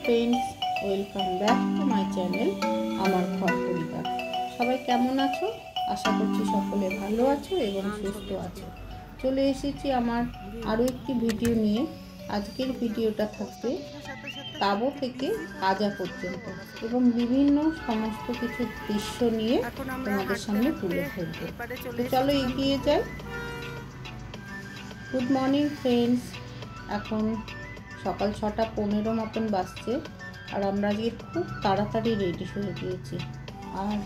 Friends, welcome back to my channel আমার ঘর পরিবার। সবাই কেমন আছো? আশা করছি সকলে ভালো আছো এবং সুস্থ আছো। চলে এসেছি আমার আরও একটি ভিডিও নিয়ে। আজকের ভিডিওটা থাকবে তাবো থেকে কাজা পর্যন্ত এবং বিভিন্ন সমস্ত কিছু দৃশ্য নিয়ে তোমাদের সামনে তুলে ধরবো। তো চলো এগিয়ে যাই। গুড মর্নিং ফ্রেন্ডস, এখন সকাল 6:15 মতন বাজছে আর আমরা আজকে খুব তাড়াতাড়ি রেডি হয়ে গিয়েছি। আর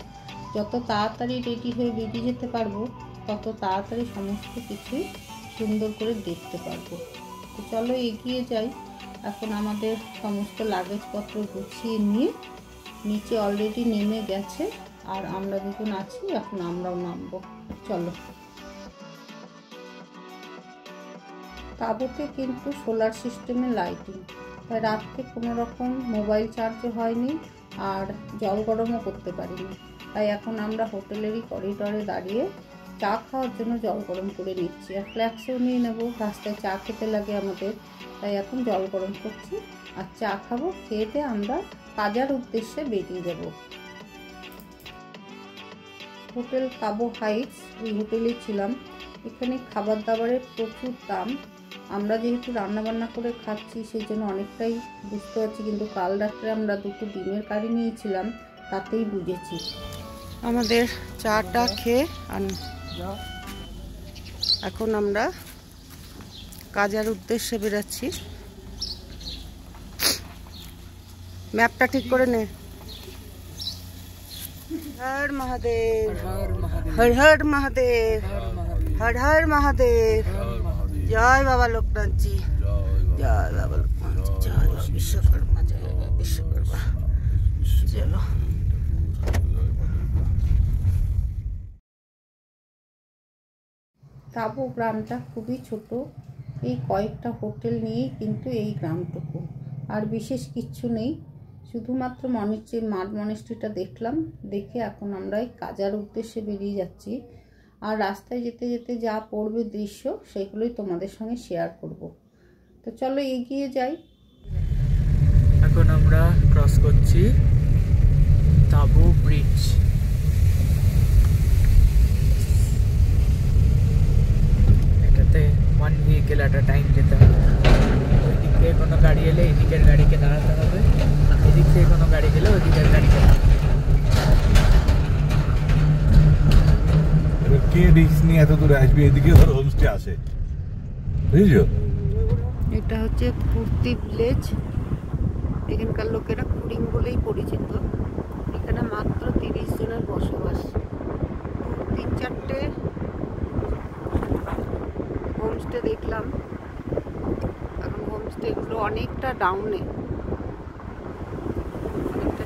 যত তাড়াতাড়ি রেডি হয়ে বেরিয়ে যেতে পারবো তত তাড়াতাড়ি সমস্ত কিছুই সুন্দর করে দেখতে পারবো। তো চলো এগিয়ে যাই। এখন আমাদের সমস্ত লাগেজপত্র গুছিয়ে নিয়ে নিচে অলরেডি নেমে গেছে আর আমরা দুজন আছি, এখন আমরাও নামবো। চলো। তাঁবুতে কিন্তু সোলার সিস্টেমে লাইটিং, তাই রাত্রে কোনো রকম মোবাইল চার্জও হয়নি আর জল গরমও করতে পারিনি। তাই এখন আমরা হোটেলেরই করিডরে দাঁড়িয়ে চা খাওয়ার জন্য জল গরম করে নিচ্ছি আর ফ্ল্যাক্সও নিয়ে নেবো। রাস্তায় চা খেতে লাগে আমাদের, তাই এখন জল গরম করছি আর চা খাবো। খেয়ে আমরা কাজার উদ্দেশ্যে বেরিয়ে যাব। হোটেল তাবো হাইটস, এই হোটেলেই ছিলাম। এখানে খাবার দাবারের প্রচুর দাম। আমরা যেহেতু রান্নাবান্না করে খাচ্ছি সেই জন্য অনেকটাই বুঝতে পারছি, কিন্তু কাল রাত্রে আমরা 2টো ডিমের কারি নিয়েছিলাম, তাতেই বুঝেছি। আমাদের চাটা খেয়ে এখন আমরা কাজার উদ্দেশ্যে বেরাচ্ছি। ম্যাপটা ঠিক করে নে। হর মহাদেব, হর হর মহাদেব, হর হর মহাদেব। জয় বাবা লোকনাথজি, জয় বাবা লোকনাথজি, জয় বিশ্বকর্মা, জয় বিশ্বকর্মা। চলো। তাবো গ্রামটা খুবই ছোট, এই কয়েকটা হোটেল নিয়েই কিন্তু এই গ্রামটুকু, আর বিশেষ কিচ্ছু নেই। শুধুমাত্র মাড মনেস্ট্রিটা দেখলাম, দেখে এখন আমরা এই কাজার উদ্দেশ্যে বেরিয়ে যাচ্ছি। আর রাস্তায় যেতে যেতে যা পড়বে দৃশ্য সেগুলোই তোমাদের সঙ্গে শেয়ার করব। তো চলো এগিয়ে যাই। এখন আমরা ক্রস করছি তাবো ব্রিজ। এটাতে 1 ভেহিকেল অ্যাট আ টাইম যেতে হবে। ওই দিক থেকে কোনো গাড়ি এলে এদিকের গাড়িকে দাঁড়াতে হবে, এদিক থেকে কোনো গাড়ি গেলে ওইদিকের গাড়িকে দাঁড়াতে হবে। কে রিক্স নিয়ে এত দূরে আসবে? এদিকে ধর হোমস্টে আছে, বুঝছো? এটা হচ্ছে ফুর্তি ভিলেজ। এখানকার লোকেরা কুড়িং বলেই পরিচিত। এখানে মাত্র 30 জনের বসবাস। 3-4টে হোমস্টে দেখলাম। এখন হোমস্টেগুলো অনেকটা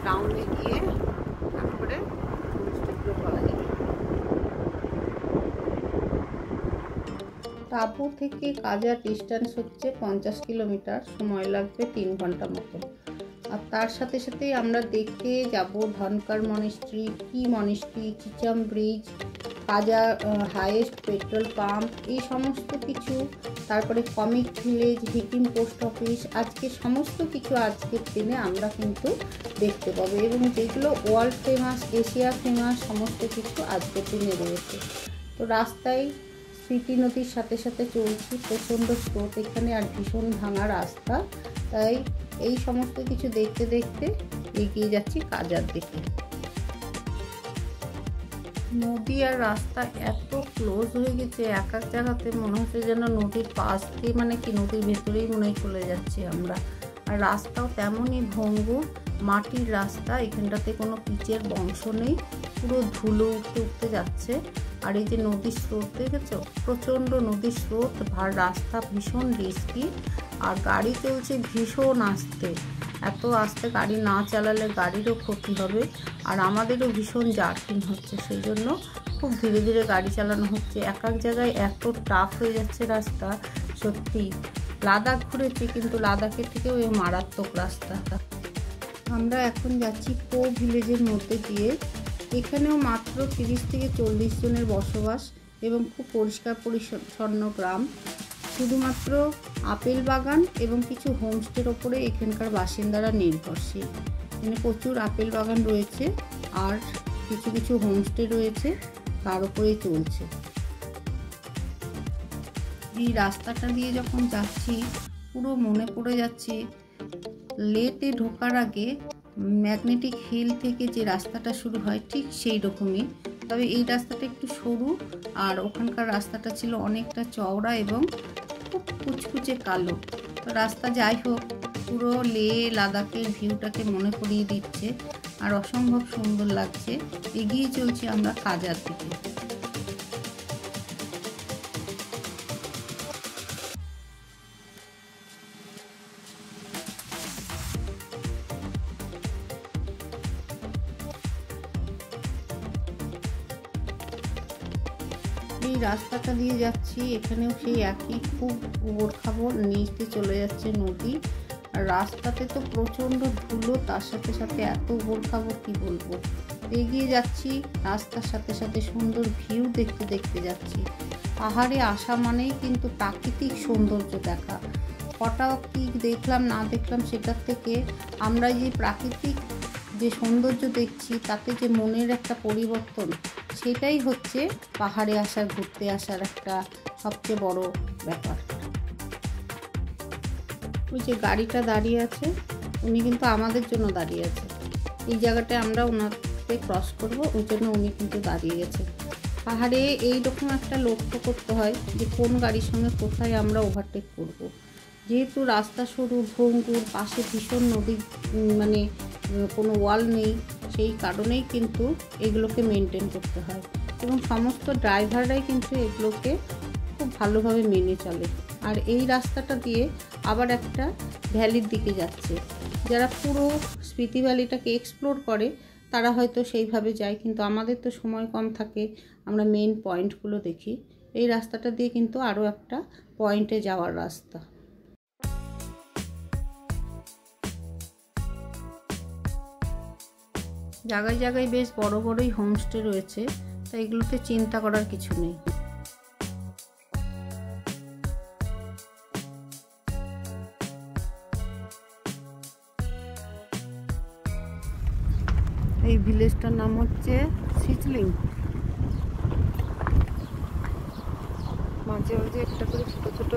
ডাউনে গিয়ে তারপরে হোমস্টেগুলো পাওয়া যাবে। তাবো থেকে কাজার ডিস্টেন্স হচ্ছে 50 কিলোমিটার, সময় লাগবে 3 ঘন্টা মতো। আর তার সাথে সাথেই আমরা দেখে যাব ধনকার মনেস্ট্রি, কি মনেস্ট্রি, চিচাম ব্রিজ, কাজা হাইয়েস্ট পেট্রোল পাম্প, এই সমস্ত কিছু। তারপরে কমিক ভিলেজ, ভিকিম পোস্ট অফিস। আজকে সমস্ত কিছু আজকের দিনে আমরা কিন্তু দেখতে পাবো এবং যেগুলো ওয়ার্ল্ড ফেমাস, এশিয়া ফেমাস, সমস্ত কিছু আজকের দিনে রয়েছে। তো রাস্তায় স্মৃতি নদীর সাথে সাথে চলছি, প্রচণ্ড স্রোত এখানে আর ভীষণ ভাঙা রাস্তা, তাই এই সমস্ত কিছু দেখতে দেখতে এগিয়ে যাচ্ছি কাজার দিকে। নদী আর রাস্তা এত ক্লোজ হয়ে গেছে, এক এক জায়গাতে মনে হচ্ছে যেন নদীর পাশ দিয়ে, মানে কি নদীর ভেতরেই মনে হয় চলে যাচ্ছি আমরা। আর রাস্তাও তেমনই ভঙ্গুর, মাটির রাস্তা, এখানটাতে কোনো পিচের বংশ নেই, পুরো ধুলো উঠতে উঠতে যাচ্ছে। আর এই যে নদীর স্রোত দেখেছো, প্রচণ্ড নদীর স্রোত, আর রাস্তা ভীষণ রিস্কি, আর গাড়ি চলছে ভীষণ আস্তে। এত আস্তে গাড়ি না চালালে গাড়িরও ক্ষতি হবে আর আমাদেরও ভীষণ জার্কিং হচ্ছে, সেই জন্য খুব ধীরে ধীরে গাড়ি চালানো হচ্ছে। এক এক জায়গায় এত টাফ হয়ে যাচ্ছে রাস্তা, সত্যি। লাদাখ ঘুরেছি, কিন্তু লাদাখের থেকেও এই মারাত্মক রাস্তা। আমরা এখন যাচ্ছি পো ভিলেজের মধ্যে দিয়ে। এখানেও মাত্র 30 থেকে 40 জনের বসবাস এবং খুব পরিষ্কার পরিচ্ছন্ন গ্রাম। শুধুমাত্র আপেল বাগান এবং কিছু হোমস্টের ওপরে এখানকার বাসিন্দারা নির্ভরশীল। এখানে প্রচুর আপেল বাগান রয়েছে আর কিছু কিছু হোমস্টে রয়েছে, তার উপরেই চলছে। এই রাস্তাটা দিয়ে যখন যাচ্ছি পুরো মনে পড়ে যাচ্ছে লেতে ঢোকার আগে ম্যাগনেটিক হিল থেকে যে রাস্তাটা শুরু হয় ঠিক সেই রকমই, তবে এই রাস্তাটা একটু সরু আর ওখানকার রাস্তাটা ছিল অনেকটা চওড়া এবং খুব কুচকুচে কালো। তো রাস্তা যাই হোক পুরো লে লাদাখের ভিউটাকে মনে করিয়ে দিচ্ছে আর অসম্ভব সুন্দর লাগছে। এগিয়ে চলছি আমরা কাজার দিকে। এই রাস্তাটা দিয়ে যাচ্ছি, এখানেও সেই একই খুব উবড় খাবড়, নিচে চলে যাচ্ছে নদী। আর রাস্তাতে তো প্রচণ্ড ধুলো, তার সাথে সাথে এত উবড় খাবড় কি বলবো। এগিয়ে যাচ্ছি, রাস্তার সাথে সাথে সুন্দর ভিউ দেখতে দেখতে যাচ্ছি। পাহাড়ে আসা মানেই কিন্তু প্রাকৃতিক সৌন্দর্য দেখা। কটা কি দেখলাম না দেখলাম সেটার থেকে আমরা যে প্রাকৃতিক যে সৌন্দর্য দেখছি তাতে যে মনের একটা পরিবর্তন, সেটাই হচ্ছে পাহাড়ে আসার, ঘুরতে আসার একটা সবচেয়ে বড় ব্যাপার। ওই যে গাড়িটা দাঁড়িয়ে আছে, উনি কিন্তু আমাদের জন্য দাঁড়িয়ে আছে। এই জায়গাটায় আমরা ওনাকে ক্রস করব, ওই জন্য উনি কিন্তু দাঁড়িয়ে গেছে। পাহাড়ে এইরকম একটা লক্ষ্য করতে হয় যে কোন গাড়ির সঙ্গে কোথায় আমরা ওভারটেক করব। যেহেতু রাস্তা সরু, ভঙ্গুর, পাশে ভীষণ নদী, মানে কোনো ওয়াল নেই, সেই কারণেই কিন্তু এগুলোকে মেনটেন করতে হয় এবং সমস্ত ড্রাইভাররাই কিন্তু এগুলোকে খুব ভালোভাবে মেনে চলে। আর এই রাস্তাটা দিয়ে আবার একটা ভ্যালির দিকে যাচ্ছে। যারা পুরো স্পিতি ভ্যালিটাকে এক্সপ্লোর করে তারা হয়তো সেইভাবে যায়, কিন্তু আমাদের তো সময় কম থাকে, আমরা মেন পয়েন্টগুলো দেখি। এই রাস্তাটা দিয়ে কিন্তু আরও একটা পয়েন্টে যাওয়ার রাস্তা। জায়গায় জায়গায় বেশ বড় বড়ই হোমস্টে রয়েছে, তাই এগুলোতে চিন্তা করার কিছু নেই। এই ভিলেজটার নাম হচ্ছে সিচলিং। মাঝে মাঝে একটা করে ছোট ছোট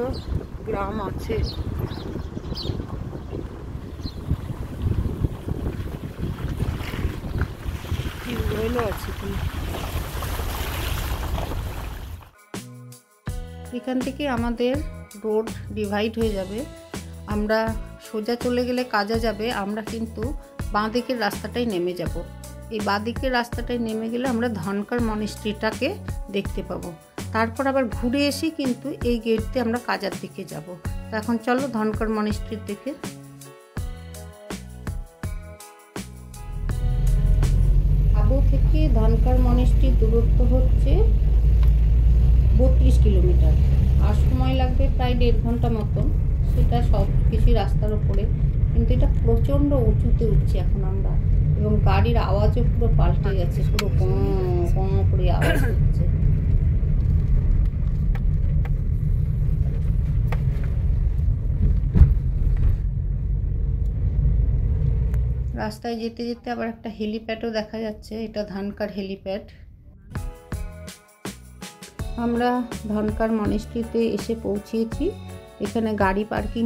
গ্রাম আছে। এখান থেকে আমাদের রোড ডিভাইড হয়ে যাবে। আমরা সোজা চলে গেলে কাজা যাবে, আমরা কিন্তু বাঁ দিকের রাস্তাটাই নেমে যাব। এই বাঁ দিকের রাস্তাটায় নেমে গেলে আমরা ধনকার মনিস্ট্রিটাকে দেখতে পাবো। তারপর আবার ঘুরে এসে কিন্তু এই গেট দিয়ে আমরা কাজার দিকে যাব। তো এখন চলো ধনকার মনিস্ট্রির দিকে। আবু থেকে ধনকার মনিস্ট্রির দূরত্ব হচ্ছে 32 কিলোমিটার, আর সময় লাগবে প্রায় 1.5 ঘন্টা মতন। সেটা সব কিছু রাস্তার উপরে, কিন্তু এটা প্রচণ্ড উঁচুতে উঠছে এখন আমরা, এবং গাড়ির আওয়াজও পুরো পাল্টে গেছে, পুরো কম করে আওয়াজ হচ্ছে। রাস্তায় যেতে যেতে আবার একটা হেলিপ্যাডও দেখা যাচ্ছে, এটা ধনকার হেলিপ্যাড। আমরা ধনকার মনিস্ট্রিতে এসে পৌঁছেছি। এখানে গাড়ি পার্কিং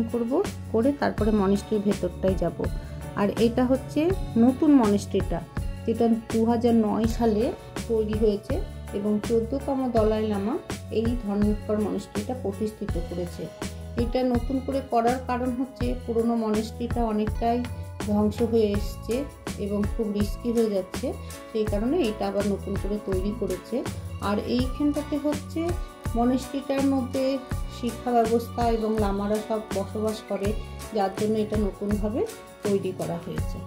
করে তারপরে মনিস্ট্রির ভেতরটায় যাব। আর এটা হচ্ছে নতুন মনিস্ট্রিটা, যেটা 2009 সালে তৈরি হয়েছে এবং 14তম দলাই লামা এই ধনকার মনিস্ট্রিটা প্রতিষ্ঠিত করেছে। এটা নতুন করে করার কারণ হচ্ছে পুরনো মনিস্ট্রিটা অনেকটাই ধ্বংস হয়ে এসছে এবং খুব রিস্কি হয়ে যাচ্ছে, সেই কারণে এটা আবার নতুন করে তৈরি করেছে। আর এইখানটাতে হচ্ছে মনিস্ট্রিটার মধ্যে শিক্ষা ব্যবস্থা এবং লামারা সব বসবাস করে, যার জন্য এটা নতুনভাবে তৈরি করা হয়েছে।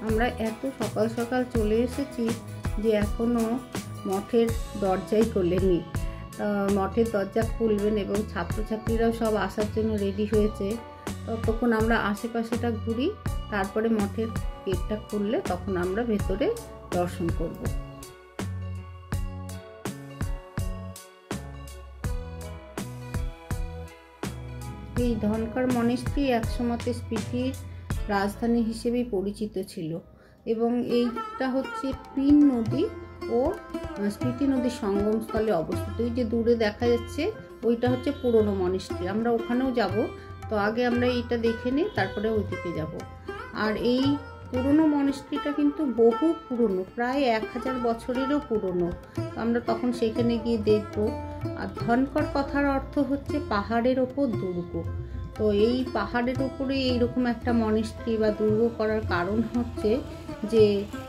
আমরা এত সকাল সকাল চলে এসেছি যে এখনও মঠের দরজাই খোলেনি। মঠের দরজা খুলবেন এবং ছাত্রছাত্রীরাও সব আসার জন্য রেডি হয়েছে। ততক্ষণ আমরা আশেপাশেটা ঘুরি, তারপরে মঠের গেটটা খুললে তখন আমরা ভেতরে দর্শন করব। এই ধনকর মনেস্ট্রি একসময় স্পিতির রাজধানী হিসেবেই পরিচিত ছিল এবং এইটা হচ্ছে পিন নদী ও স্পিতি নদীর সঙ্গমস্থলে অবস্থিত। ওই যে দূরে দেখা যাচ্ছে ওইটা হচ্ছে পুরনো মনেস্ট্রি, আমরা ওখানেও যাব। তো আগে আমরা এইটা দেখে নিই, তারপরে ওইদিকে যাব। আর এই পুরনো মনেস্ট্রিটা কিন্তু বহু পুরনো, প্রায় 1000 বছরেরও পুরনো। আমরা তখন সেখানে গিয়ে দেখব। আর ধনকর কথার অর্থ হচ্ছে পাহাড়ের ওপর দুর্গ। তো এই পাহাড়ের ওপরে এইরকম একটা মনেস্ট্রি বা দুর্গ করার কারণ হচ্ছে যে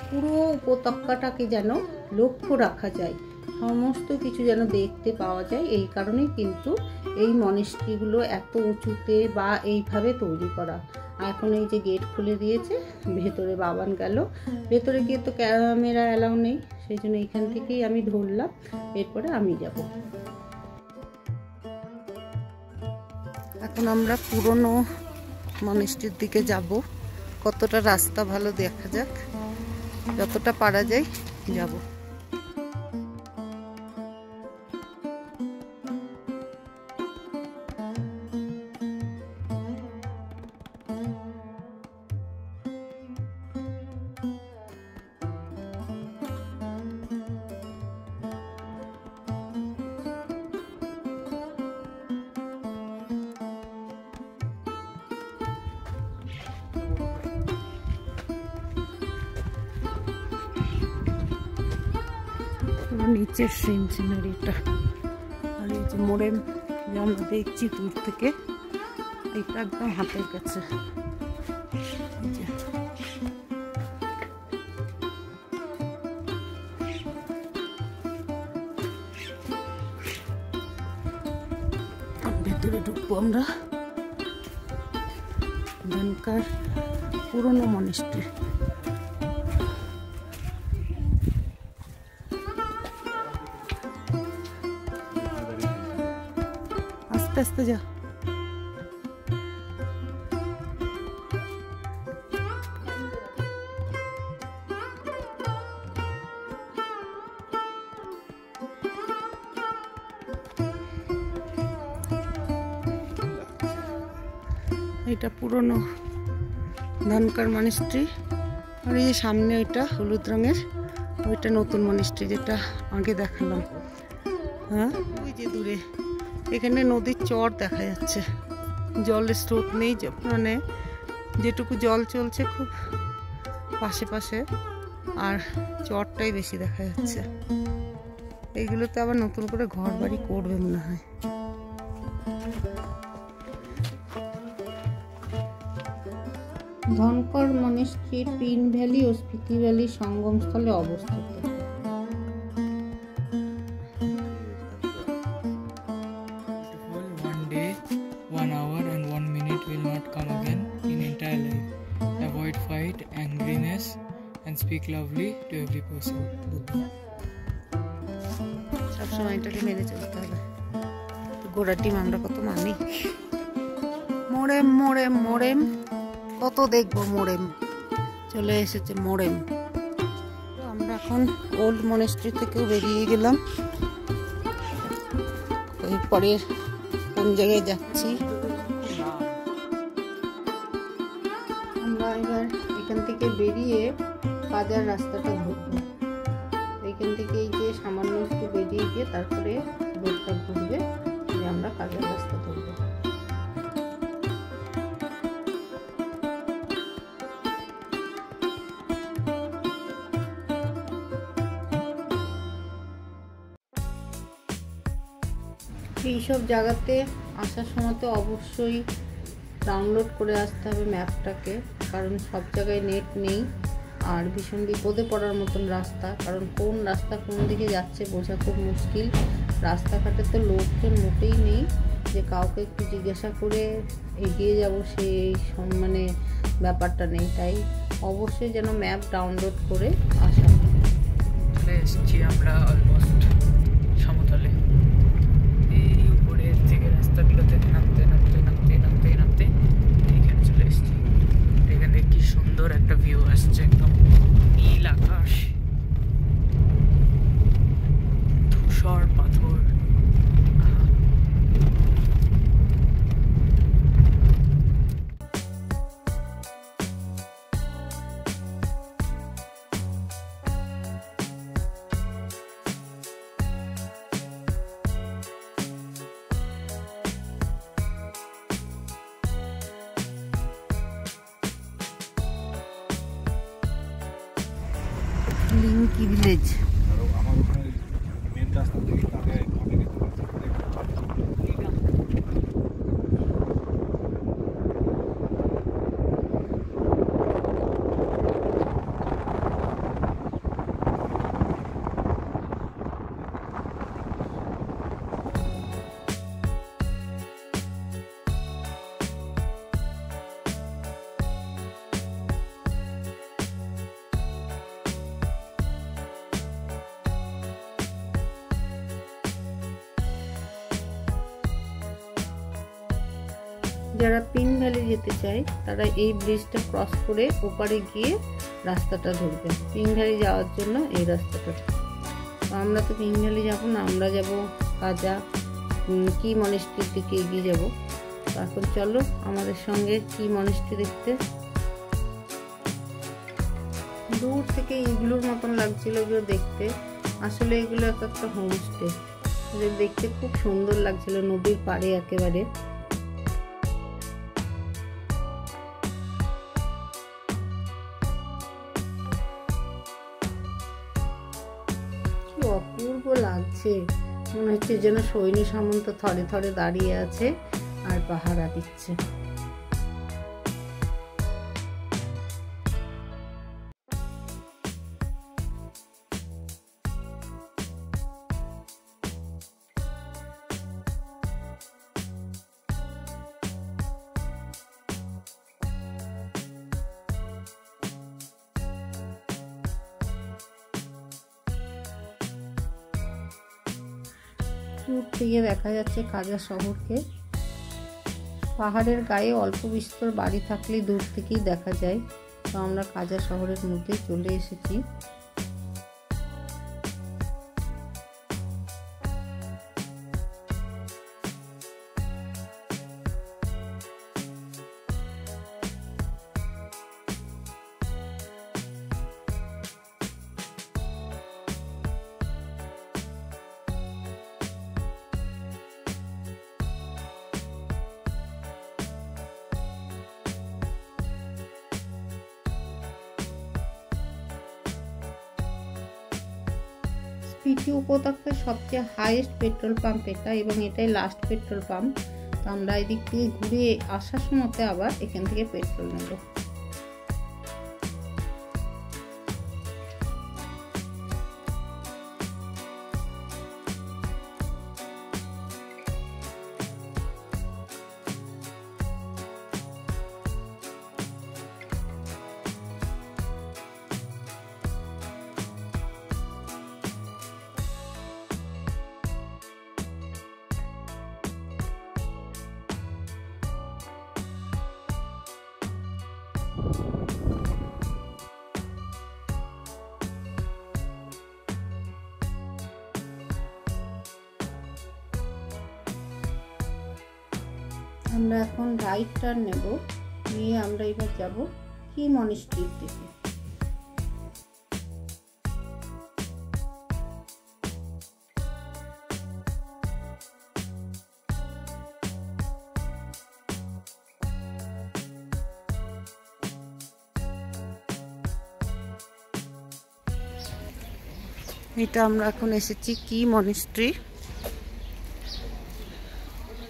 পুরো উপত্যকাটাকে যেন লক্ষ্য রাখা যায়, সমস্ত কিছু যেন দেখতে পাওয়া যায়। এই কারণেই কিন্তু এই মনেস্ট্রিগুলো এত উঁচুতে বা এইভাবে তৈরি করা। এখন এই যে গেট খুলে দিয়েছে, ভেতরে বাবান গেল। ভেতরে গিয়ে তো ক্যামেরা অ্যালাউ নেই, সেই জন্য এইখান থেকেই আমি ধরলাম, এরপরে আমি যাব। এখন আমরা পুরনো মনেস্ট্রির দিকে যাব। কতটা রাস্তা ভালো দেখা যাক, যতটা পারা যায় যাব। নিচের সিনারিটা আর এই যে মোড়ে যে আমরা দেখছি দূর থেকে, এটা একদম হাতের কাছে। ভেতরে ঢুকবো আমরা। ধনকর পুরনো মনেস্ট্রি। আস্তে আস্তে যা। এটা পুরনো ধনকর মনেস্ট্রি। আর এই সামনে ওইটা হলুদ রঙের, ওইটা নতুন মনেস্ট্রি যেটা আগে দেখালাম। হ্যাঁ, ওই যে দূরে এখানে নদীর চর দেখা যাচ্ছে। জলের স্রোত নেই, মানে যেটুকু জল চলছে খুব পাশে পাশে, আর চরটাই বেশি দেখা যাচ্ছে। এইগুলোতে আবার নতুন করে ঘর বাড়ি করবে মনে হয়। ধনকর মনেস্ট্রি পিন ভ্যালি ও স্পিতি ভ্যালির সঙ্গমস্থলে অবস্থিত। One day, 1 hour and 1 minute will not come again in entire life. Avoid fight, angriness, and speak lovely to every person. সবসময় এটাকে মেনে চলতে হবে। গোড়ার ডিম আমরা কত মানি। মোড়েম মোড়েম মোড়েম, কত দেখবো মোড়েম। চলে এসেছে মোড়েম। আমরা এখন ওল্ড মনেস্ট্রি থেকেও বেরিয়ে গেলাম। এরপরে কোন জায়গায় যাচ্ছি আমরা? এবার এখান থেকে বেরিয়ে কাজার রাস্তাটা ধরবো। এইখান থেকে এই যে সামান্য একটু বেরিয়ে গিয়ে তারপরে রোডটা ঘুরবে, যে আমরা কাজার রাস্তা ধরবো। এইসব জায়গাতে আসার সময় তো অবশ্যই ডাউনলোড করে আসতে হবে ম্যাপটাকে, কারণ সব জায়গায় নেট নেই। আর ভীষণ বিপদে পড়ার মতন রাস্তা, কারণ কোন রাস্তা কোন দিকে যাচ্ছে বোঝা খুব মুশকিল। রাস্তাঘাটে তো লোকজন মোটেই নেই যে কাউকে একটু জিজ্ঞাসা করে এগিয়ে যাব, সেই মানে ব্যাপারটা নেই। তাই অবশ্যই যেন ম্যাপ ডাউনলোড করে আসা। চলে এসেছি আমরা অলমোস্ট সমতলে। এই উপরের থেকে রাস্তাগুলোতে নামতে নামতে নামতে নামতে নামতে এইখানে চলে এসেছি। এখানে কি সুন্দর একটা ভিউ আসছে, একদম নীল আকাশ, ধূসর পাথর। লিঙ্কি ভিলেজ। আমার ওখানে মেন রাস্তা থেকে আগে যারা পিন ভ্যালি যেতে চায় তারা এই ব্রিজটা ক্রস করে ওপারে গিয়ে রাস্তাটা ধরবে। পিন ভ্যালি যাওয়ার জন্য এই রাস্তাটা। আমরা তো পিন ভ্যালি যাবো না, আমরা যাব কাজা কি মনেস্ট্রির দিকে এগিয়ে যাব। এখন চলো আমাদের সঙ্গে কি মনেস্ট্রি দেখতে। দূর থেকে এইগুলোর মতন লাগছিল এগুলো দেখতে, আসলে এগুলো একটা হোমস্টে। দেখতে খুব সুন্দর লাগছিল, নদীর পাড়ে একেবারে। অপূর্ব লাগছে, মনে হচ্ছে যেন সৈন্য সামন্ত থরে থরে দাঁড়িয়ে আছে আর পাহারা দিচ্ছে। দূর থেকে দেখা যাচ্ছে কাজা শহরকে। পাহাড়ের গায়ে অল্প বিস্তর বাড়ি থাকলেই দূর থেকেই দেখা যায়। তো আমরা কাজা শহরের মধ্যে চলে এসেছি। স্পিতি উপত্যকার সবচেয়ে হাইয়েস্ট পেট্রোল পাম্প এটা, এবং এটাই লাস্ট পেট্রোল পাম্প। তো আমরা এদিক থেকে ঘুরে আসার সময়তে আবার এখান থেকে পেট্রোল নেব। আমরা এখন রাইট টার্ন নেব, নিয়ে আমরা এবার যাব কি মনেস্ট্রির দিকে। এটা আমরা এখন এসেছি কি মনেস্ট্রি।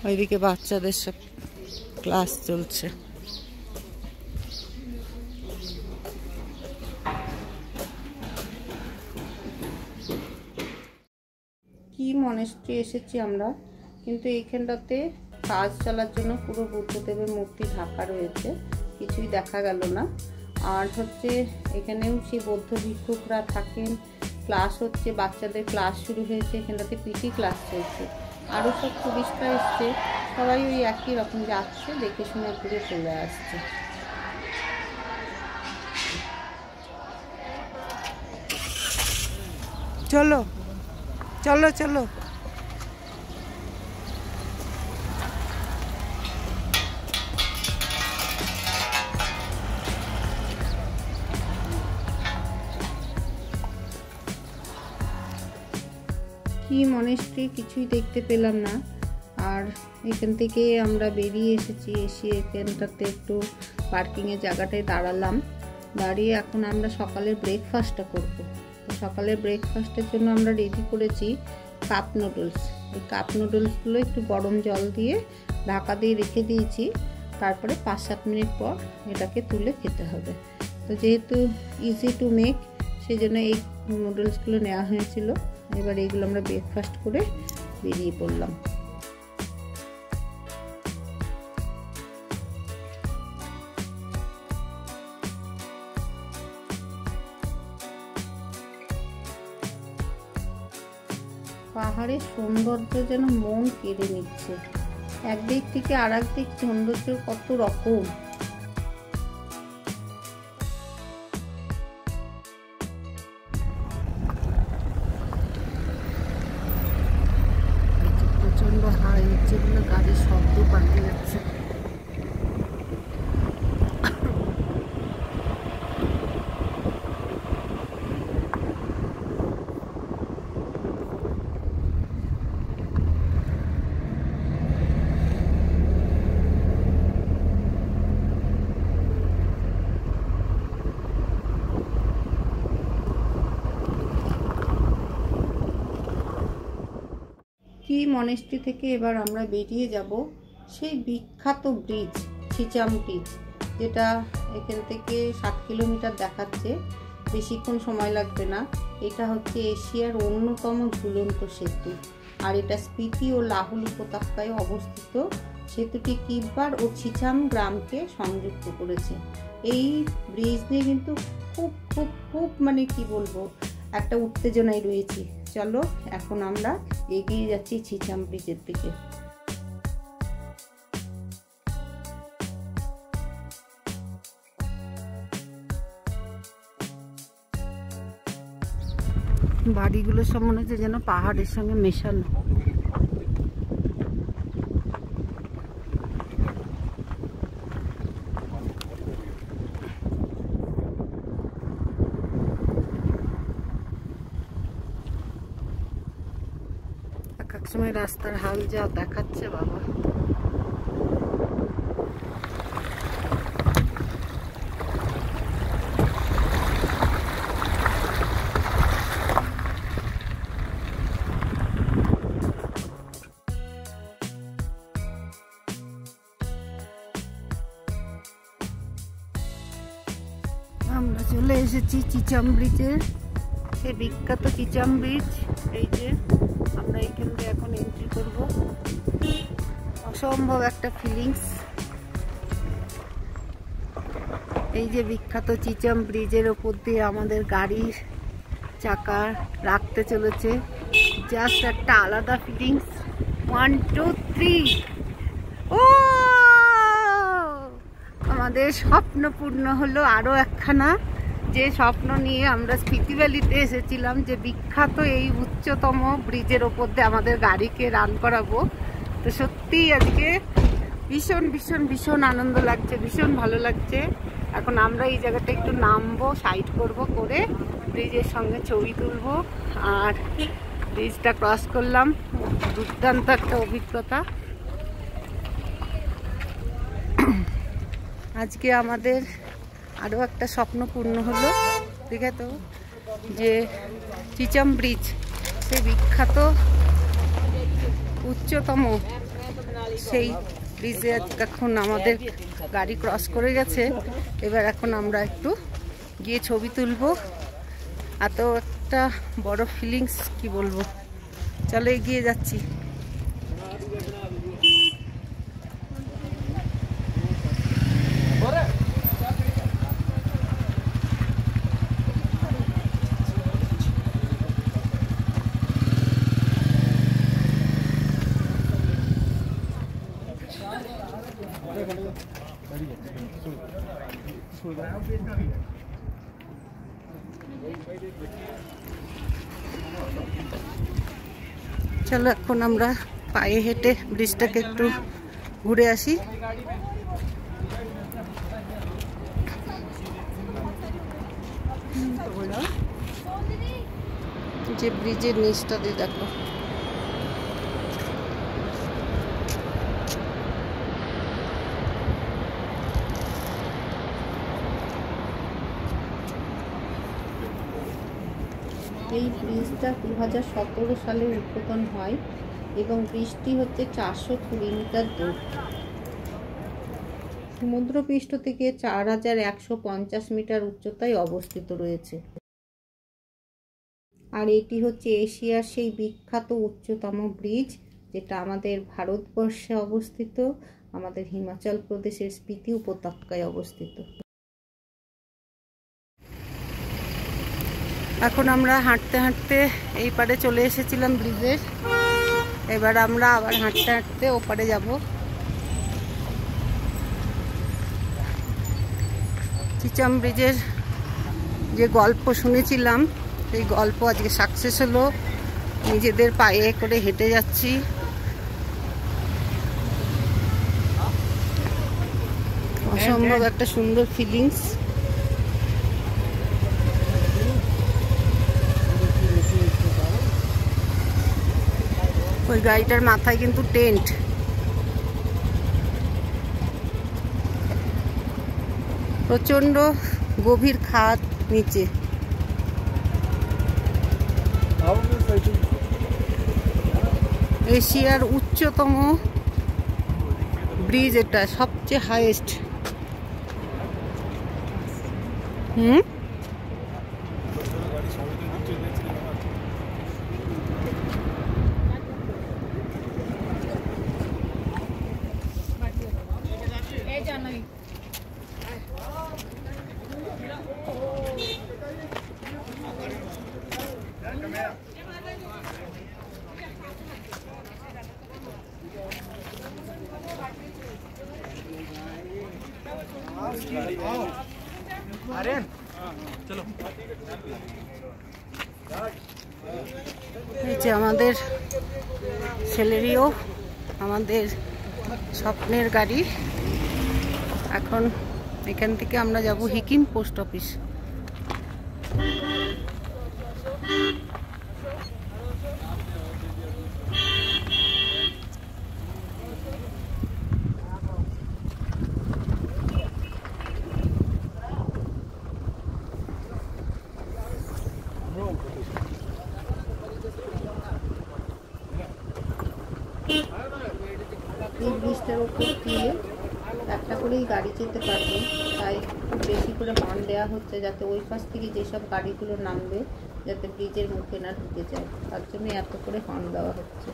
ওইদিকে বাচ্চাদের সব ক্লাস চলছে। কি মনেস্ট্রি এসেছি আমরা, কিন্তু এইখানটাতে কাজ চলার জন্য পুরো বুদ্ধদেবের মূর্তি ঢাকা রয়েছে, কিছুই দেখা গেল না। আর হচ্ছে এখানেও সেই বৌদ্ধ ভিক্ষুকরা থাকেন, ক্লাস হচ্ছে, বাচ্চাদের ক্লাস শুরু হয়েছে, এখানটাতে পিটি ক্লাস চলছে। আরও সব টুরিস্টরা এসছে, সবাই ওই একই রকম যাচ্ছে, দেখে শুনে ঘুরে চলে আসছে। চলো চলো চলো। কি মনেস্ট্রি কিছুই দেখতে পেলাম না। আর এখান থেকে আমরা বেরিয়ে এসেছি, এসে এখানটাতে একটু পার্কিংয়ের জায়গাটায় দাঁড়ালাম। দাঁড়িয়ে এখন আমরা সকালের ব্রেকফাস্টটা করব। সকালে ব্রেকফাস্টের জন্য আমরা রেডি করেছি কাপ নুডলস। এই কাপ নুডলসগুলো একটু গরম জল দিয়ে ঢাকা দিয়ে রেখে দিয়েছি, তারপরে 5-7 মিনিট পর এটাকে তুলে খেতে হবে। তো যেহেতু ইজি টু মেক, সেই জন্য এই নুডলসগুলো নেওয়া হয়েছিল। এবার এইগুলো আমরা ব্রেকফাস্ট করে বেরিয়ে পড়লাম। পাহাড়ের সৌন্দর্য যেন মন কেড়ে নিচ্ছে, একদিক থেকে আর একদিক সৌন্দর্য কত রকম। প্রচন্ড হাই হচ্ছে বলে গাড়ির শব্দ পাল্টে যাচ্ছে। কি মনেস্ট্রি থেকে এবার আমরা বেরিয়ে যাব সেই বিখ্যাত ব্রিজ, ছিচাম ব্রিজ, যেটা এখান থেকে 7 কিলোমিটার দেখাচ্ছে। বেশিক্ষণ সময় লাগবে না। এটা হচ্ছে এশিয়ার অন্যতম ঝুলন্ত সেতু, আর এটা স্পিতি ও লাহুল উপত্যকায় অবস্থিত। সেতুটি কিব্বার ও ছিচাম গ্রামকে সংযুক্ত করেছে। এই ব্রিজ নিয়ে কিন্তু খুব খুব খুব মানে কি বলবো, একটা উত্তেজনায় রয়েছি। চলো এখন আমরা এগিয়ে যাচ্ছি ছিচাম ব্রিজের দিকে। বাড়িগুলো সব মনে হচ্ছে যেন পাহাড়ের সঙ্গে মেশানো। এক সময় রাস্তার হাল যা দেখাচ্ছে বাবা। আমরা চলে এসেছি চিচাম ব্রিজে, সেই বিখ্যাত চিচাম ব্রিজ। এই যে আমরা এখান থেকে এখন এন্ট্রি করব। অসম্ভব একটা ফিলিংস। এই যে বিখ্যাত চিচাম ব্রিজের ওপর দিয়ে আমাদের গাড়ির চাকা রাখতে চলেছে, জাস্ট একটা আলাদা ফিলিংস। 1 2 3, ও আমাদের স্বপ্ন পূর্ণ হলো। আরও একখানা, যে স্বপ্ন নিয়ে আমরা স্পিতি ভ্যালিতে এসেছিলাম, যে বিখ্যাত এই উচ্চতম ব্রিজের ওপর দিয়ে আমাদের গাড়িকে রান করাবো। তো সত্যিই আজকে ভীষণ ভীষণ ভীষণ আনন্দ লাগছে, ভীষণ ভালো লাগছে। এখন আমরা এই জায়গাটা একটু নামবো, সাইড করব, করে ব্রিজের সঙ্গে ছবি তুলবো। আর ব্রিজটা ক্রস করলাম, দুর্দান্ত একটা অভিজ্ঞতা। আজকে আমাদের আরও একটা স্বপ্ন পূর্ণ হলো। দেখে তো, যে চিচাম ব্রিজ, সেই বিখ্যাত উচ্চতম সেই ব্রিজে এখন আমাদের গাড়ি ক্রস করে গেছে। এবার এখন আমরা একটু গিয়ে ছবি তুলবো। এত একটা বড় ফিলিংস, কি বলবো। চলো এগিয়ে যাচ্ছি। চলো এখন আমরা পায়ে হেঁটে ব্রিজটাকে একটু ঘুরে আসি। যে ব্রিজের নিচটা দিয়ে দেখো, এই ব্রিজটা 2017 সালে উদ্বোধন হয় এবং ব্রিজটি হচ্ছে 420 মিটার দূর। সমুদ্রপৃষ্ঠ থেকে 4150 মিটার উচ্চতায় অবস্থিত রয়েছে। আর এটি হচ্ছে এশিয়ার সেই বিখ্যাত উচ্চতম ব্রিজ, যেটা আমাদের ভারতবর্ষে অবস্থিত, আমাদের হিমাচল প্রদেশের স্পিতি উপত্যকায় অবস্থিত। এখন আমরা হাঁটতে হাঁটতে এই পারে চলে এসেছিলাম ব্রিজের। এবার আমরা আবার হাঁটতে হাঁটতে ওপারে যাব। চিচাম ব্রিজের যে গল্প শুনেছিলাম সেই গল্প আজকে সাকসেস হলো। নিজেদের পায়ে করে হেঁটে যাচ্ছি। অসম্ভব একটা সুন্দর ফিলিংস। ওই গাড়িটার মাথায় কিন্তু টেন্ট। প্রচন্ড গভীর খাদ নিচে। এশিয়ার উচ্চতম ব্রিজ, এটা সবচেয়ে হাইয়েস্ট। এই যে আমাদের সেলেরিও, আমাদের স্বপ্নের গাড়ি। এখন এখান থেকে আমরা যাব হিকিম পোস্ট অফিস। এই ব্রিজটার উপর দিয়ে একটা করেই গাড়ি যেতে পারবে, তাই খুব বেশি করে হর্ন দেওয়া হচ্ছে, যাতে ওই পাশ থেকে যেসব গাড়িগুলো নামবে যাতে ব্রিজের মুখে না ঢুকে যায়, তার জন্য এত করে হর্ন দেওয়া হচ্ছে।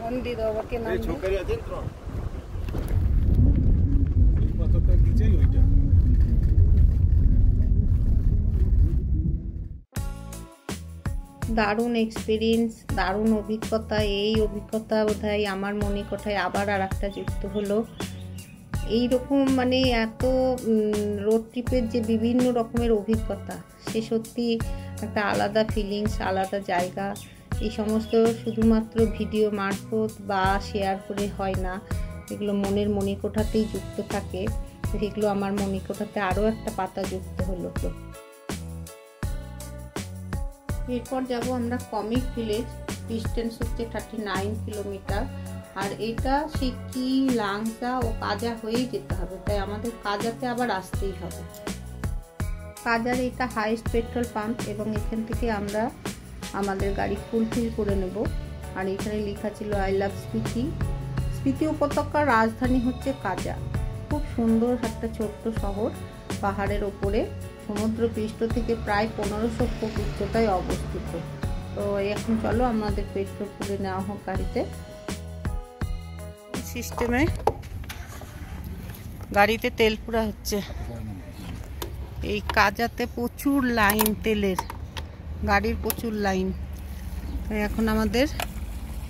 মন্দির বাবাকে নামবে। দারুণ এক্সপিরিয়েন্স, দারুণ অভিজ্ঞতা। এই অভিজ্ঞতা বোধহয় আমার মনিকোঠায় আবার আর একটা যুক্ত হলো। এইরকম মানে এত রোড ট্রিপের যে বিভিন্ন রকমের অভিজ্ঞতা, সে সত্যি একটা আলাদা ফিলিংস, আলাদা জায়গা। এই সমস্ত শুধুমাত্র ভিডিও মারফত বা শেয়ার করে হয় না, এগুলো মনের মনিকোঠাতেই যুক্ত থাকে। সেগুলো আমার মনিকোঠাতে আরও একটা পাতা যুক্ত হলো। এরপর যাব আমরা কমিক ভিলেজ। ডিস্টেন্স হচ্ছে 39 কিলোমিটার। আর এটা সিকি, লাংসা ও কাজা হয়েই যেতে হবে, তাই আমাদের কাজাতে আবার আসতেই হবে। কাজার এটা হাইস্ট পেট্রোল পাম্প এবং এখান থেকে আমরা আমাদের গাড়ি ফুলফিল করে নেব। আর এখানে লেখা ছিল আই লাভ স্পিতি। স্পিতি উপত্যকার রাজধানী হচ্ছে কাজা। খুব সুন্দর একটা ছোট্ট শহর, পাহাড়ের ওপরে, সমুদ্র পৃষ্ঠ থেকে প্রায় 1500 ফুট উচ্চতায় অবস্থিত। তো এখন চলো আমাদের পেট্রোল পুরে নেওয়া হোক গাড়িতে। সিস্টেমে গাড়িতে তেল পুরা হচ্ছে। এই কাজাতে প্রচুর লাইন, তেলের গাড়ির প্রচুর লাইন। এখন আমাদের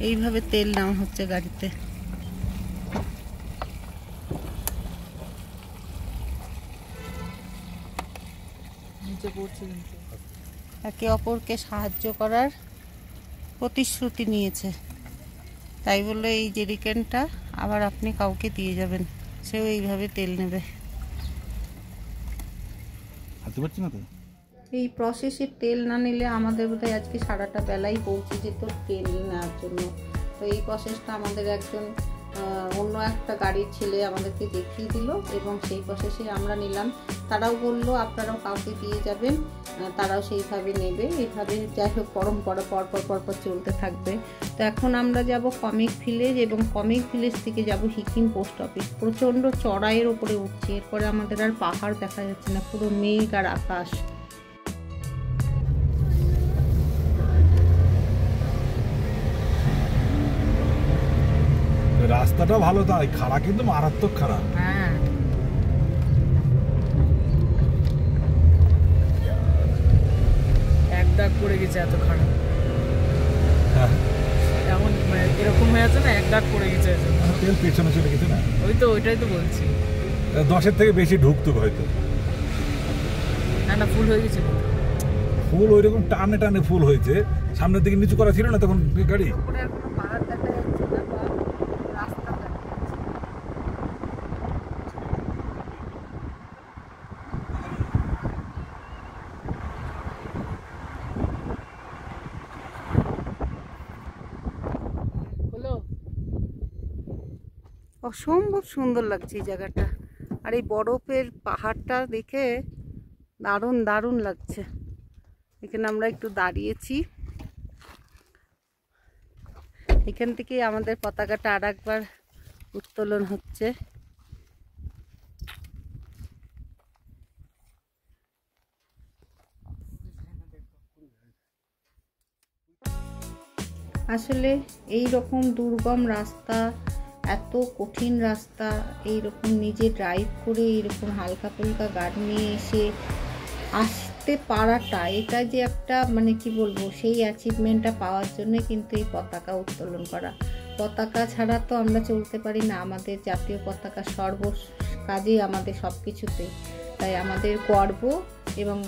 এইভাবে তেল নেওয়া হচ্ছে গাড়িতে। একে অপরকে সাহায্য করার প্রতিশ্রুতি নিয়েছে, তাই বলে এই জেরিকেনটা আবার আপনি কাউকে দিয়ে যাবেন, সেও এইভাবে তেল নেবে। এই প্রসেসে তেল না নিলে আমাদের বোধহয় আজকে সারাটা বেলাই পৌঁছে যেত তেল নেওয়ার জন্য। তো এই প্রসেসটা আমাদের একজন অন্য একটা গাড়ির ছেলে আমাদেরকে দেখিয়ে দিল এবং সেই প্রসেসে আমরা নিলাম। তারাও বললো আপনারাও কাউকে দিয়ে যাবেন, তারাও সেইভাবে নেবে। এইভাবে যাই হোক পরম্পরা পরপর চলতে থাকবে। তো এখন আমরা যাব কমিক ভিলেজ এবং কমিক ভিলেজ থেকে যাব হিকিম পোস্ট অফিস। প্রচণ্ড চড়াইয়ের ওপরে উঠছে, এরপরে আমাদের আর পাহাড় দেখা যাচ্ছে না, পুরো মেঘ আর আকাশ। রাস্তাটা ভালো, তাই খাড়া কিন্তু মারাত্মক খাড়া। হ্যাঁ, এক দাগ পড়ে গেছে, এত খারাপ। এমন এরকম হয়ে আছে না, এক দাগ পড়ে গেছে, তেল পেছনে চলে গেছে না। ওই তো, ওইটাই তো বলছি। 10-এর থেকে বেশি ঢুকতো হয়তো। না ফুল হয়ে গেছে, ফুল ওই রকম টানে টানে ফুল হয়েছে। সামনের দিকে নিচু করা ছিল না তখন গাড়ি। অসম্ভব সুন্দর লাগছে এই জায়গাটা, আর এই বরফের পাহাড়টা দেখে দারুণ লাগছে। এখানে আমরা একটু দাঁড়িয়েছি, এখান থেকে আমাদের পতাকাটা আর একবার উত্তোলন হচ্ছে। আসলে এই রকম দুর্গম রাস্তা, এত কঠিন রাস্তা, এইরকম নিজে ড্রাইভ করে এইরকম হালকা ফুলকা গাড়ি নিয়ে এসে আসতে পারাটা, এটা যে একটা মানে কি বলবো, সেই অ্যাচিভমেন্টটা পাওয়ার জন্য কিন্তু এই পতাকা উত্তোলন করা। পতাকা ছাড়া তো আমরা চলতে পারি না, আমাদের জাতীয় পতাকা সর্ব কাজেই, আমাদের সব কিছুতে। তাই আমাদের গর্ব, এবং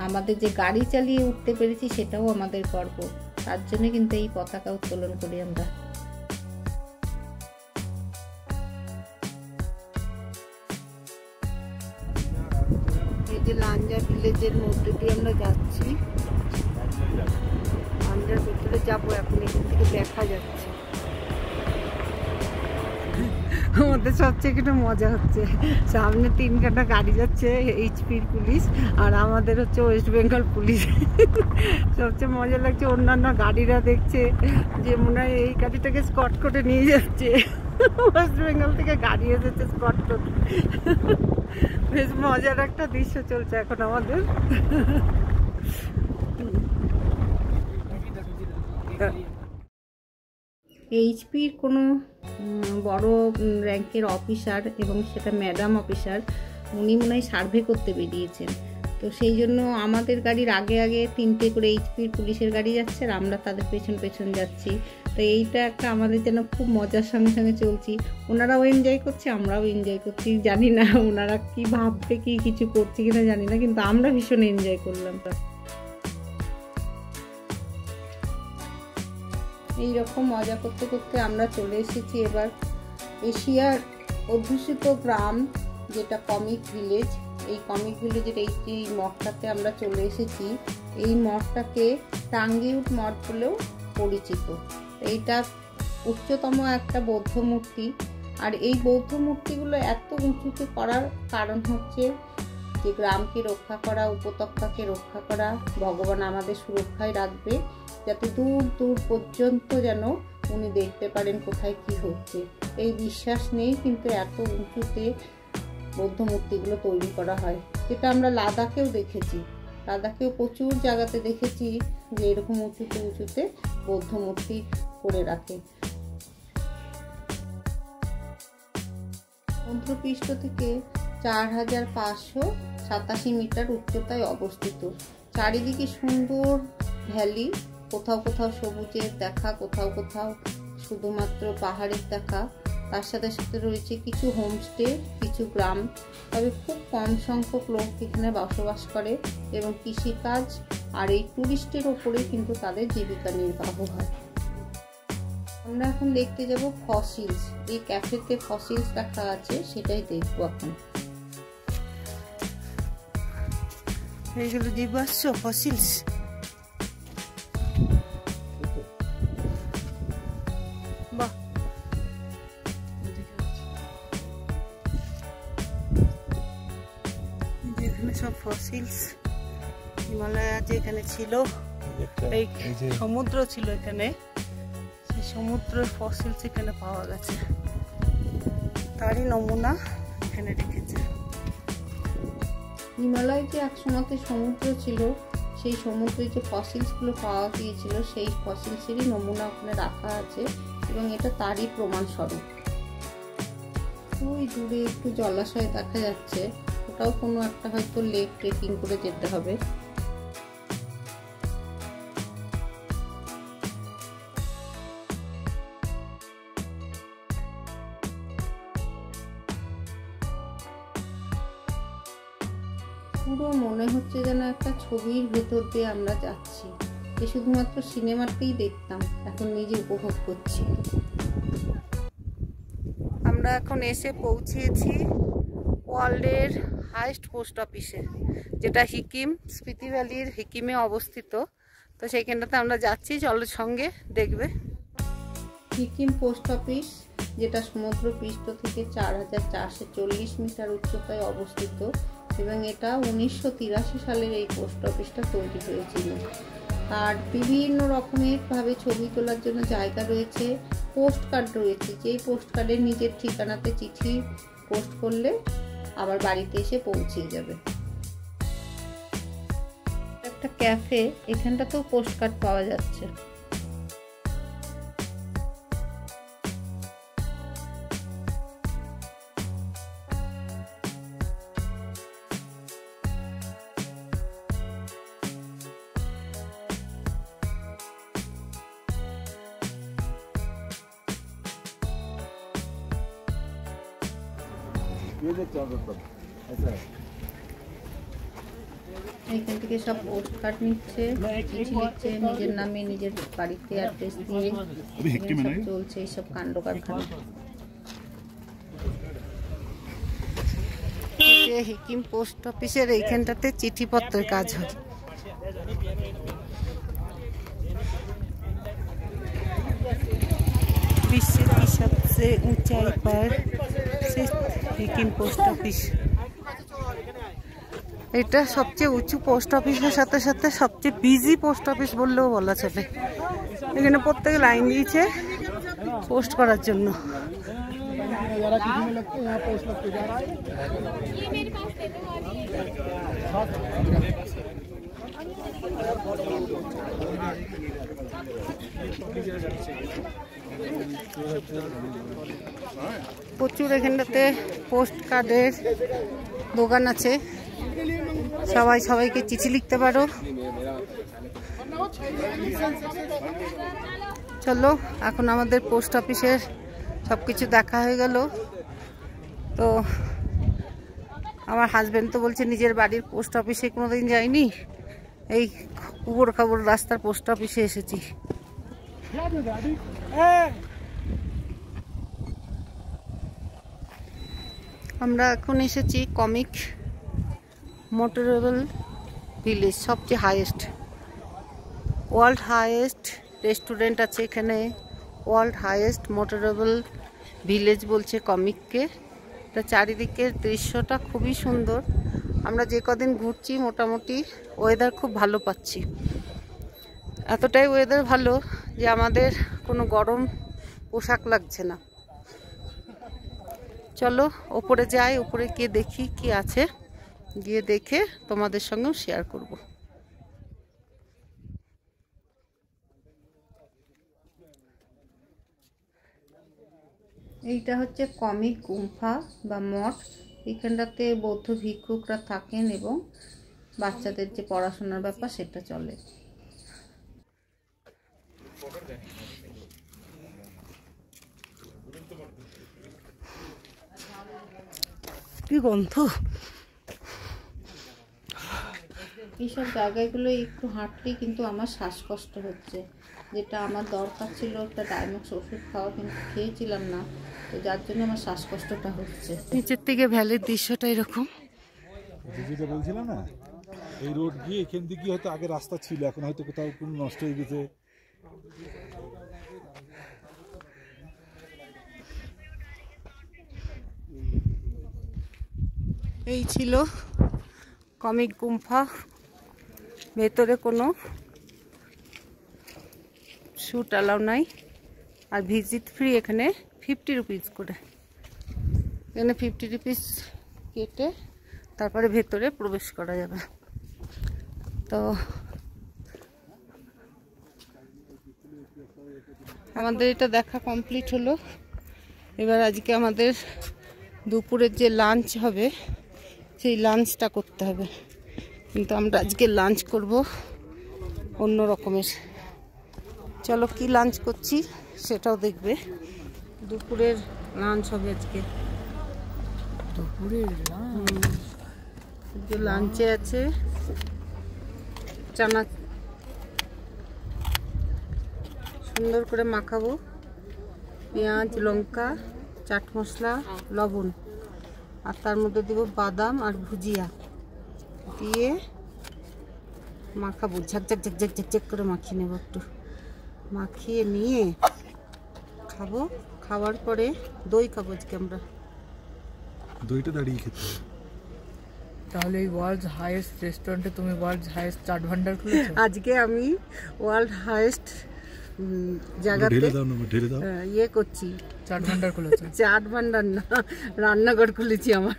আমাদের যে গাড়ি চালিয়ে উঠতে পেরেছি সেটাও আমাদের গর্ব। তার জন্য কিন্তু এই পতাকা উত্তোলন করি আমরা। এই যে লাঞ্জা ভিলেজের মধ্যে দিয়ে আমরা যাচ্ছি, লাঞ্জার ভিতরে যাবো এখন, এখান থেকে দেখা যাচ্ছে। আমাদের সবচেয়ে একটু মজা হচ্ছে, সামনে 3 ঘন্টা গাড়ি যাচ্ছে এইচপির পুলিশ, আর আমাদের হচ্ছে ওয়েস্ট বেঙ্গল পুলিশ। সবচেয়ে মজা লাগছে অন্যান্য গাড়িরা দেখছে যে মনে হয় এই গাড়িটাকে স্কট করে নিয়ে যাচ্ছে, ওয়েস্ট বেঙ্গল থেকে গাড়ি এসেছে স্কট করে। বেশ মজার একটা দৃশ্য চলছে এখন আমাদের। এইচপির কোনো বড় র্যাঙ্কের অফিসার, এবং সেটা ম্যাডাম অফিসার, উনি মনে হয় সার্ভে করতে বেরিয়েছেন। তো সেই জন্য আমাদের গাড়ির আগে 3টে করে এইচপির পুলিশের গাড়ি যাচ্ছে, আর আমরা তাদের পেছন যাচ্ছি। তো এইটা একটা আমাদের যেন খুব মজার সঙ্গে চলছি। ওনারাও এনজয় করছে, আমরাও এনজয় করছি। জানি না ওনারা কি ভাববে, কি কিছু করছে কিনা জানি না, কিন্তু আমরা ভীষণ এনজয় করলাম। এইরকম মজা করতে করতে আমরা চলে এসেছি এবার এশিয়ার অধ্যুষিত গ্রাম, যেটা কমিক ভিলেজ। এই কমিক ভিলেজের এই মঠটাতে আমরা চলে এসেছি। এই মঠটাকে টাঙ্গিউট মঠ বলেও পরিচিত। এইটা উচ্চতম একটা বৌদ্ধ মূর্তি, আর এই বৌদ্ধ মূর্তিগুলো এত উঁচুতে করার কারণ হচ্ছে যে গ্রামকে রক্ষা করা, উপত্যকাকে রক্ষা করা। ভগবান আমাদের সুরক্ষায় রাখবে, যাতে দূর পর্যন্ত যেন উনি দেখতে পারেন কোথায় কি হচ্ছে। এই বিশ্বাস নেই কিন্তু এত উঁচুতে বৌদ্ধ মূর্তিগুলো তৈরি করা হয়, যেটা আমরা লাদাখেও দেখেছি। লাদাখেও প্রচুর জায়গাতে দেখেছি যে এরকম উঁচুতে বৌদ্ধ মূর্তি করে রাখে। সমুদ্রপৃষ্ঠ থেকে 4587 মিটার উচ্চতায় অবস্থিত। চারিদিকে সুন্দর ভ্যালি, কোথাও কোথাও সবুজের দেখা, কোথাও কোথাও শুধুমাত্র পাহাড়ের দেখা। তার সাথে সাথে রয়েছে কিছু হোমস্টে, কিছু গ্রাম, তবে খুব কম সংখ্যক লোক এখানে বসবাস করে, এবং কৃষিকাজ আর এই টুরিস্টের ওপরে কিন্তু তাদের জীবিকা নির্বাহ হয়। আমরা এখন দেখতে যাব ফসিলস। এই ক্যাফেতে ফসিলস রাখা আছে, সেটাই দেখবো এখন। এইগুলো জীবাশ্ম ফসিলস। বাহ, এখানে ছিল, এই সমুদ্র ছিল এখানে, সেই সমুদ্রের ফসিলস এখানে পাওয়া গেছে, তারই নমুনা এখানে রেখেছে। হিমালয় যে একসময় সমুদ্র ছিল, সেই সমুদ্রে যে ফসিলসগুলো পাওয়া গিয়েছিল সেই ফসিলসেরই নমুনা ওখানে রাখা আছে এবং এটা তারই প্রমাণস্বরূপ। ওই দূরে একটু জলাশয় দেখা যাচ্ছে, ওটাও কোনো একটা হয়তো লেক, ট্রেকিং করে যেতে হবে। পুরো মনে হচ্ছে যেন একটা ছবির ভেতর দিয়ে আমরা যাচ্ছি, যে শুধুমাত্র সিনেমাতেই দেখতাম, এখন নিজে উপভোগ করছি। আমরা এখন এসে পৌঁছেছি ওয়ার্ল্ডের হাইস্ট পোস্ট অফিসে, যেটা সিকিম স্পিতি ভ্যালির সিকিমে অবস্থিত। তো সেইখানটাতে আমরা যাচ্ছি, চলো সঙ্গে দেখবে। সিকিম পোস্ট অফিস, যেটা সমুদ্র পৃষ্ঠ থেকে 4440 মিটার উচ্চতায় অবস্থিত এবং এটা 1983 সালের এই পোস্ট অফিসটা তৈরি হয়েছিল। আর বিভিন্ন রকমের ভাবে ছবি তোলার জন্য জায়গা রয়েছে, পোস্ট কার্ড রয়েছে, যেই পোস্ট কার্ডে নিজের ঠিকানাতে চিঠি পোস্ট করলে আবার বাড়িতে এসে পৌঁছে যাবে। একটা ক্যাফে, এখানটাতেও পোস্ট কার্ড পাওয়া যাচ্ছে। এখান থেকে সব পোস্ট কার্ড নিচ্ছে, চিঠি লিখছে নিজের নামে, নিজের বাড়িতে অ্যাড্রেস দিয়ে সব চলছে এইসব কাণ্ড কারখানা। সিকিম পোস্ট অফিসের এইখানটাতে চিঠিপত্রের কাজ হয়। বিশ্বের की सबसे ऊंचाई पर সিকিম পোস্ট অফিস, এটা সবচেয়ে উঁচু পোস্ট অফিসের সাথে সাথে সবচেয়ে বিজি পোস্ট অফিস বললেও বলা চলে। এখানে প্রত্যেকে লাইন দিয়েছে পোস্ট করার জন্য। প্রচুর এখানটাতে পোস্ট কার্ডের দোকান আছে, সবাই সবাইকে চিঠি লিখতে পারো। চলো, এখন আমাদের পোস্ট অফিসের সবকিছু দেখা হয়ে গেল। তো আমার হাজবেন্ড তো বলছে নিজের বাড়ির পোস্ট অফিসে কোনোদিন যাইনি, এই উবড় খাবড় রাস্তার পোস্ট অফিসে এসেছি। আমরা এখন এসেছি কমিক মোটরেবল ভিলেজ, সবচেয়ে হাইয়েস্ট, ওয়ার্ল্ড হাইয়েস্ট রেস্টুরেন্ট আছে এখানে, ওয়ার্ল্ড হাইয়েস্ট মোটরেবল ভিলেজ বলছে কমিককে। এটা চারিদিকের দৃশ্যটা খুবই সুন্দর। আমরা যে কদিন ঘুরছি মোটামুটি ওয়েদার খুব ভালো পাচ্ছি, এতটাই ওয়েদার ভালো যে আমাদের কোনো গরম পোশাক লাগছে না। চলো ওপরে যাই, ওপরে গিয়ে দেখি কি আছে, গিয়ে দেখে তোমাদের সঙ্গেও শেয়ার করব। এইটা হচ্ছে কমিক গুম্ফা বা মঠ। এখানটাতে বৌদ্ধ ভিক্ষুকরা থাকেন এবং বাচ্চাদের যে পড়াশোনার ব্যাপার সেটা চলে। কি গন্ধ! এইসব জায়গাগুলো একটু হাঁটলেই কিন্তু আমার শ্বাসকষ্ট হচ্ছে, যেটা আমার দরকার ছিল একটা ডাইমক্স ওষুধ খাওয়া, কিন্তু খেয়েছিলাম না, তো যার জন্য আমার শ্বাসকষ্টটা হচ্ছে। নিচের থেকে ভ্যালির দৃশ্যটা এরকম। যেটা বলছিলাম না, এই রোড গিয়ে এখান থেকে হয়তো আগে রাস্তা ছিল, এখন হয়তো কোথাও কোনো নষ্ট হয়ে গেছে। এই ছিল কমিক গুম্ফা। ভেতরে কোনো শ্যুট অ্যালাউ নাই। আর ভিজিট ফ্রি এখানে 50 রুপিস করে। এখানে 50 রুপিস কেটে তারপরে ভেতরে প্রবেশ করা যাবে। তো আমাদের এটা দেখা কমপ্লিট হলো। এবার আজকে আমাদের দুপুরের যে লাঞ্চ হবে সেই লাঞ্চটা করতে হবে, কিন্তু আমরা আজকে লাঞ্চ করব অন্য রকমের। চলো কি লাঞ্চ করছি সেটাও দেখবে। দুপুরের লাঞ্চ হবে আজকে। দুপুরের লাঞ্চে আছে চানা, সুন্দর করে মাখাবো, পেঁয়াজ লঙ্কা চাট মশলা লবণ, আর তার মধ্যে দেবো বাদাম আর ভুজিয়া দিয়ে মাখাবো। ঝাকঝাক ঝাকঝাক ঝাকঝাক করে মাখিয়ে নেবো, একটু মাখিয়ে নিয়ে খাবো। খাওয়ার পরে দই খাবো আজকে আমরা। দইটা দাঁড়িয়ে খেতে হবে। তাহলে এই ওয়ার্ল্ড হাইয়েস্ট রেস্টুরেন্টে তুমি ওয়ার্ল্ড হাইয়েস্ট চাট ভান্ডার খুলেছো? আজকে আমি ওয়ার্ল্ড হাইয়েস্ট জায়গাতে ইয়ে করছি, চাট ভান্ডার খুলেছো? চাট ভান্ডার না, রান্নাঘর খুলেছি আমার।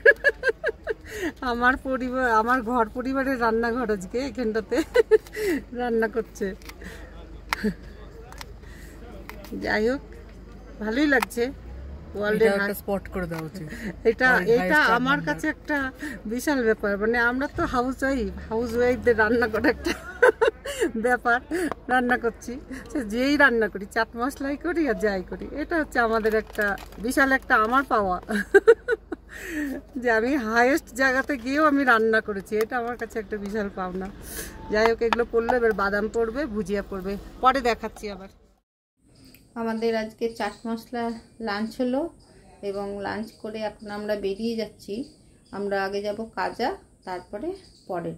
আমার পরিবার, আমার ঘর পরিবারের রান্নাঘর আজকে এখানটাতে রান্না করছে। যাই হোক, ভালোই লাগছে। স্পট করে দেওয়া উচিত। এটা আমার কাছে একটা বিশাল ব্যাপার। মানে আমরা তো হাউস ওয়াইফদের রান্না করা একটা ব্যাপার। রান্না করছি, যেই রান্না করি, চাট মশলাই করি আর যাই করি, এটা হচ্ছে আমাদের একটা বিশাল একটা আমার পাওয়া, যে আমি হাইয়েস্ট জায়গাতে গিয়েও আমি রান্না করেছি। এটা আমার কাছে একটা বিশাল পাওনা। যাই হোক, এগুলো পড়লে এবার বাদাম পড়বে, ভুজিয়া পড়বে, পরে দেখাচ্ছি আবার। আমাদের আজকে চাট মশলা লাঞ্চ হলো, এবং লাঞ্চ করে এখন আমরা বেরিয়ে যাচ্ছি। আমরা আগে যাব কাজা, তারপরে পরে।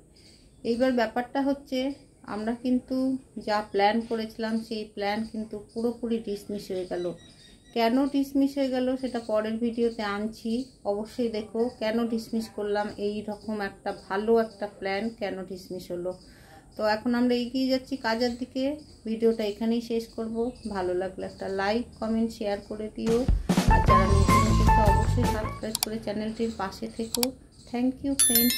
এইবার ব্যাপারটা হচ্ছে, আমরা কিন্তু যা প্ল্যান করেছিলাম সেই প্ল্যান কিন্তু পুরোপুরি ডিসমিস হয়ে গেল। কেন ডিসমিস হয়ে গেল সেটা পরের ভিডিওতে আনছি, অবশ্যই দেখো কেন ডিসমিস করলাম। এই রকম একটা ভালো একটা প্ল্যান কেন ডিসমিস হলো। তো এখন আমরা এগিয়ে যাচ্ছি কাজের দিকে। ভিডিওটা এখানেই শেষ করব। ভালো লাগলে একটা লাইক কমেন্ট শেয়ার করে দিও, আর যারা নতুন অবশ্যই সাবস্ক্রাইব করে চ্যানেলটির পাশে থেকো। Thank you friends.